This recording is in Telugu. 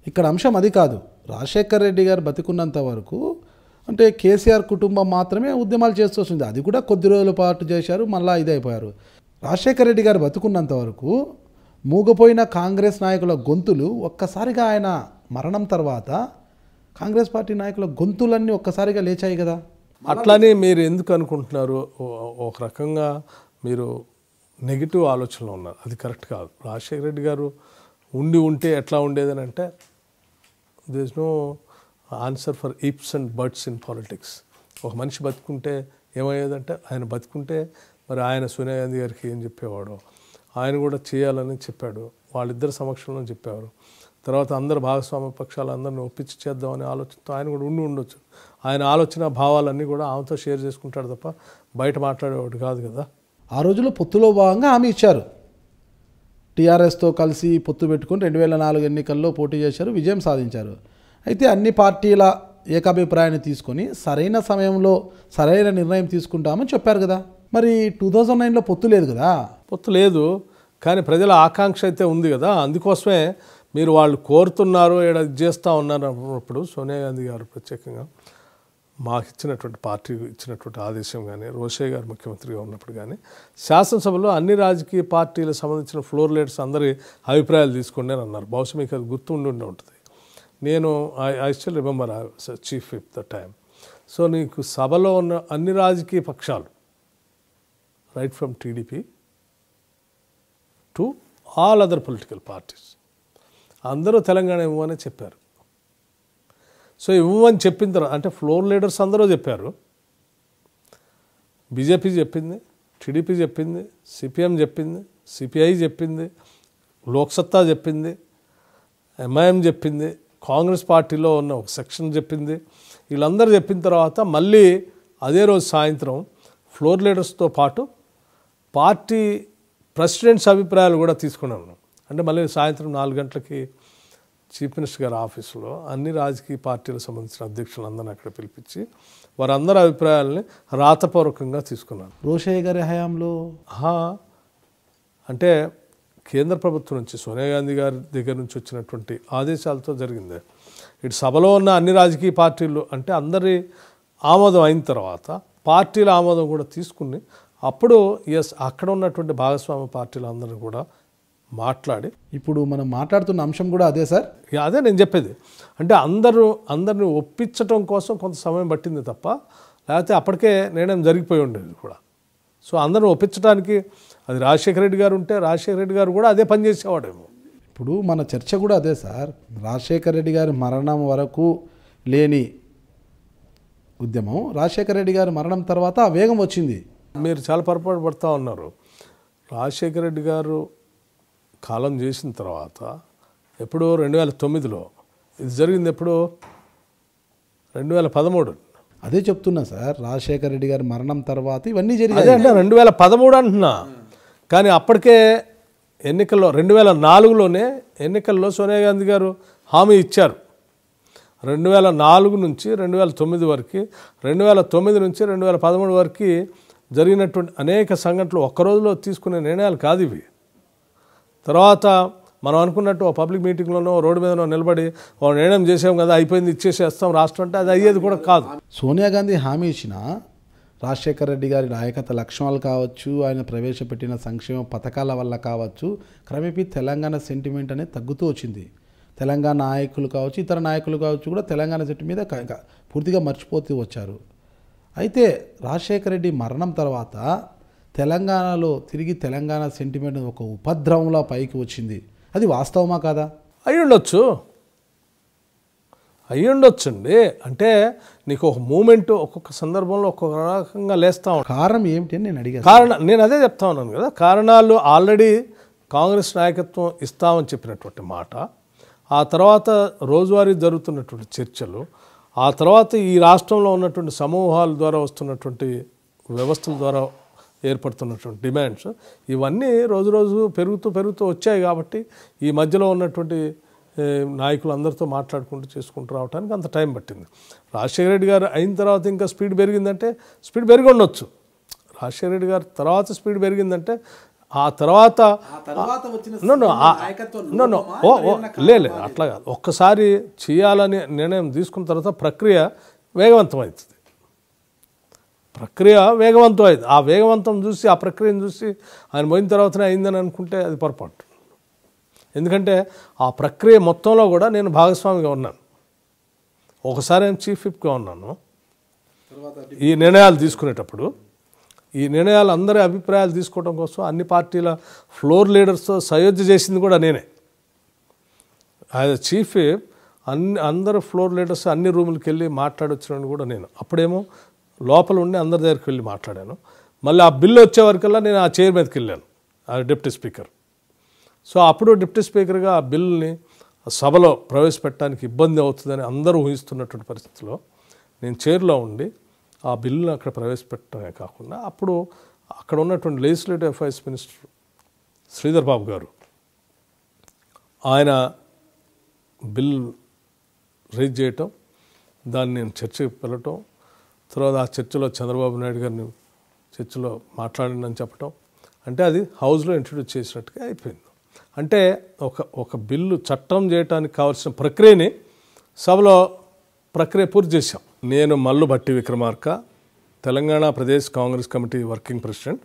ఇక్కడ అంశం అది కాదు. రాజశేఖర్ రెడ్డి గారు బతికున్నంత వరకు అంటే కేసీఆర్ కుటుంబం మాత్రమే ఉద్యమాలు చేస్తూ వస్తుంది. అది కూడా కొద్ది రోజుల పాటు చేశారు, మళ్ళీ ఇదైపోయారు. రాజశేఖర్ రెడ్డి గారు బతుకున్నంత వరకు మూగపోయిన కాంగ్రెస్ నాయకుల గొంతులు ఒక్కసారిగా ఆయన మరణం తర్వాత కాంగ్రెస్ పార్టీ నాయకుల గొంతులన్నీ ఒక్కసారిగా లేచాయి కదా. అట్లానే మీరు ఎందుకు అనుకుంటున్నారు? ఒక రకంగా మీరు నెగిటివ్ ఆలోచనలో ఉన్నారు. అది కరెక్ట్ కాదు. రాజశేఖర రెడ్డి గారు ఉంటే ఎట్లా ఉండేదని అంటే there is no answer for ifs and buts in politics. ఒక మనిషి బతుకుంటే ఏమయ్యేదంటే, ఆయన బతుకుంటే మరి ఆయన సోనియా గాంధీ గారికి ఏం చెప్పేవాడు, ఆయన కూడా చేయాలని చెప్పాడు, వాళ్ళిద్దరి సమక్షంలో చెప్పేవారు. తర్వాత అందరు భాగస్వామ్య పక్షాలు అందరిని ఒప్పించి చేద్దామనే ఆలోచనతో ఆయన కూడా ఉండొచ్చు. ఆయన ఆలోచన భావాలన్నీ కూడా ఆమెతో షేర్ చేసుకుంటాడు తప్ప బయట మాట్లాడేవాడు కాదు కదా. ఆ రోజుల్లో పొత్తులో భాగంగా హామీ ఇచ్చారు. టీఆర్ఎస్తో కలిసి పొత్తు పెట్టుకుని 2004 ఎన్నికల్లో పోటీ చేశారు, విజయం సాధించారు. అయితే అన్ని పార్టీల ఏకాభిప్రాయాన్ని తీసుకొని సరైన సమయంలో సరైన నిర్ణయం తీసుకుంటామని చెప్పారు కదా. మరి 2009లో పొత్తు లేదు కదా. పొత్తు లేదు, కానీ ప్రజల ఆకాంక్ష అయితే ఉంది కదా. అందుకోసమే మీరు వాళ్ళు కోరుతున్నారు, ఇక్కడ చేస్తూ ఉన్నారు అన్నప్పుడు సోనియా గాంధీ గారు ప్రత్యేకంగా మాకు ఇచ్చినటువంటి పార్టీ ఇచ్చినటువంటి ఆదేశం కానీ, రోషయ్య గారు ముఖ్యమంత్రిగా ఉన్నప్పుడు కానీ శాసనసభలో అన్ని రాజకీయ పార్టీలకు సంబంధించిన ఫ్లోర్ లీడర్స్ అందరి అభిప్రాయాలు తీసుకోండి అని అన్నారు. బహుశా మీకు అది గుర్తుండి ఉంటుంది. నేను I still remember I was chief whip the time. So నీకు సభలో ఉన్న అన్ని రాజకీయ పక్షాలు, right from TDP to all other political parties, అందరూ తెలంగాణ ఇవ్వమని చెప్పారు. సో ఇవ్వమని చెప్పిన తర్వాత అంటే ఫ్లోర్ లీడర్స్ అందరూ చెప్పారు. బీజేపీ చెప్పింది, టీడీపీ చెప్పింది, సిపిఎం చెప్పింది, సిపిఐ చెప్పింది, లోక్సత్తా చెప్పింది, ఎంఐఎం చెప్పింది, కాంగ్రెస్ పార్టీలో ఉన్న ఒక సెక్షన్ చెప్పింది. వీళ్ళందరూ చెప్పిన తర్వాత మళ్ళీ అదే రోజు సాయంత్రం ఫ్లోర్ లీడర్స్తో పాటు పార్టీ ప్రెసిడెంట్స్ అభిప్రాయాలు కూడా తీసుకున్నాను. అంటే మళ్ళీ సాయంత్రం 4 గంటలకి చీఫ్ మినిస్టర్ గారి ఆఫీసులో అన్ని రాజకీయ పార్టీలకు సంబంధించిన అధ్యక్షులందరినీ అక్కడ పిలిపించి వారందరి అభిప్రాయాలని రాతపూర్వకంగా తీసుకున్నాను. రోషయ్య గారి హయాంలో అంటే కేంద్ర ప్రభుత్వం నుంచి సోనియా గాంధీ గారి దగ్గర నుంచి వచ్చినటువంటి ఆదేశాలతో జరిగింది. ఇటు సభలో ఉన్న అన్ని రాజకీయ పార్టీలు అంటే అందరి ఆమోదం అయిన తర్వాత పార్టీల ఆమోదం కూడా తీసుకుని అప్పుడు అక్కడ ఉన్నటువంటి భాగస్వామ్య పార్టీలు అందరూ కూడా మాట్లాడి, ఇప్పుడు మనం మాట్లాడుతున్న అంశం కూడా అదే సార్. అదే నేను చెప్పేది. అంటే అందరిని ఒప్పించటం కోసం కొంత సమయం పట్టింది తప్ప లేకపోతే అప్పటికే నిర్ణయం జరిగిపోయి ఉండేది కూడా. సో అందరిని ఒప్పించడానికి అది రాజశేఖర రెడ్డి గారు ఉంటే రాజశేఖర రెడ్డి గారు కూడా అదే పని చేసేవాడేమో. ఇప్పుడు మన చర్చ కూడా అదే సార్. రాజశేఖర రెడ్డి గారి మరణం వరకు లేని ఉద్యమం రాజశేఖర రెడ్డి గారి మరణం తర్వాత వేగం వచ్చింది. మీరు చాలా పొరపాటు పడుతూ ఉన్నారు. రాజశేఖర రెడ్డి గారు కాలం చేసిన తర్వాత ఎప్పుడో 2009లో ఇది జరిగింది. ఎప్పుడో 2013. అదే చెప్తున్నా సార్, రాజశేఖర రెడ్డి గారి మరణం తర్వాత ఇవన్నీ జరిగాయి. అదే అంటే 2013 అంటున్నా. కానీ అప్పటికే ఎన్నికల్లో 2004లోనే ఎన్నికల్లో సోనియా గాంధీ గారు హామీ ఇచ్చారు. 2004 నుంచి 2009 వరకు, 2009 నుంచి 2013 వరకు జరిగినటువంటి అనేక సంఘటనలు ఒక్క రోజులో తీసుకునే నిర్ణయాలు కాదు ఇవి. తర్వాత మనం అనుకున్నట్టు పబ్లిక్ మీటింగ్లోనో రోడ్డు మీదనో నిలబడి నిర్ణయం చేసాం కదా, అయిపోయింది, ఇచ్చేసేస్తాం రాష్ట్రం అంటే అది అయ్యేది కూడా కాదు. సోనియా గాంధీ హామీ ఇచ్చిన రాజశేఖర రెడ్డి గారి నాయకత్వ లక్ష్యాలు కావచ్చు, ఆయన ప్రవేశపెట్టిన సంక్షేమ పథకాల వల్ల కావచ్చు, క్రమేపీ తెలంగాణ సెంటిమెంట్ అనేది తగ్గుతూ వచ్చింది. తెలంగాణ నాయకులు కావచ్చు, ఇతర నాయకులు కావచ్చు కూడా తెలంగాణ సెంటి మీద పూర్తిగా మర్చిపోతూ వచ్చారు. అయితే రాజశేఖర రెడ్డి మరణం తర్వాత తెలంగాణలో తిరిగి తెలంగాణ సెంటిమెంట్ ఒక ఉపద్రవంలా పైకి వచ్చింది. అది వాస్తవమా కాదా? అయ్యుండొచ్చండి. అంటే నీకు ఒక మూమెంట్ ఒక్కొక్క సందర్భంలో ఒక్కొక్క రకంగా లేస్తా ఉంటాను. కారణం ఏమిటి అని నేను అడిగాను. నేను అదే చెప్తా ఉన్నాను కదా. కారణాలు ఆల్రెడీ కాంగ్రెస్ నాయకత్వం ఇస్తామని చెప్పినటువంటి మాట, ఆ తర్వాత రోజువారీ జరుగుతున్నటువంటి చర్చలు, ఆ తర్వాత ఈ రాష్ట్రంలో ఉన్నటువంటి సమూహాల ద్వారా వస్తున్నటువంటి వ్యవస్థల ద్వారా ఏర్పడుతున్నటువంటి డిమాండ్స్, ఇవన్నీ రోజు రోజు పెరుగుతూ వచ్చాయి. కాబట్టి ఈ మధ్యలో ఉన్నటువంటి నాయకులు అందరితో మాట్లాడుకుంటూ చేసుకుంటూ రావడానికి అంత టైం పట్టింది. రాజశేఖర రెడ్డి గారు అయిన తర్వాత ఇంకా స్పీడ్ పెరిగిందంటే స్పీడ్ పెరిగి ఉండొచ్చు. రాజశేఖర రెడ్డి గారు తర్వాత స్పీడ్ పెరిగిందంటే ఆ తర్వాత లేదు అట్లా కాదు. ఒక్కసారి చేయాలని నిర్ణయం తీసుకున్న తర్వాత ప్రక్రియ వేగవంతం అవుతుంది. ప్రక్రియ వేగవంతం అయింది. ఆ వేగవంతం చూసి ఆ ప్రక్రియను చూసి ఆయన పోయిన తర్వాతనే అయిందని అనుకుంటే అది పొరపాటు. ఎందుకంటే ఆ ప్రక్రియ మొత్తంలో కూడా నేను భాగస్వామిగా ఉన్నాను. ఒకసారి నేను చీఫ్ విప్గా ఉన్నాను. ఈ నిర్ణయాలు తీసుకునేటప్పుడు ఈ నిర్ణయాలు అందరి అభిప్రాయాలు తీసుకోవడం కోసం అన్ని పార్టీల ఫ్లోర్ లీడర్స్తో సయోధ్య చేసింది కూడా నేనే. యాజ్ చీఫ్ విప్ అందరు ఫ్లోర్ లీడర్స్ అన్ని రూములకి వెళ్ళి మాట్లాడొచ్చినని కూడా నేను. అప్పుడేమో లోపల ఉండి అందరి దగ్గరికి వెళ్ళి మాట్లాడాను. మళ్ళీ ఆ బిల్లు వచ్చే వరకల్లా నేను ఆ చైర్ మీదకి వెళ్ళాను, ఆ డిప్యూటీ స్పీకర్. సో అప్పుడు డిప్యూటీ స్పీకర్గా ఆ బిల్లుని సభలో ప్రవేశపెట్టడానికి ఇబ్బంది అవుతుందని అందరూ ఊహిస్తున్నటువంటి పరిస్థితిలో నేను చైర్లో ఉండి ఆ బిల్లును అక్కడ ప్రవేశపెట్టడమే కాకుండా అప్పుడు అక్కడ ఉన్నటువంటి legislative affairs minister Sridhar Babu గారు ఆయన బిల్ రైజ్ చేయటం, దాన్ని నేను చర్చకి వెళ్ళటం, తర్వాత ఆ చర్చలో చంద్రబాబు నాయుడు గారిని చర్చలో మాట్లాడిందని చెప్పటం, అంటే అది హౌస్లో ఇంట్రడ్యూస్ చేసినట్టుగా అయిపోయింది. అంటే ఒక బిల్లు చట్టం చేయడానికి కావాల్సిన ప్రక్రియని సభలో ప్రక్రియ పూర్తి చేశాం. నేను Mallu Bhatti Vikramarka, Telangana Pradesh Congress committee working president.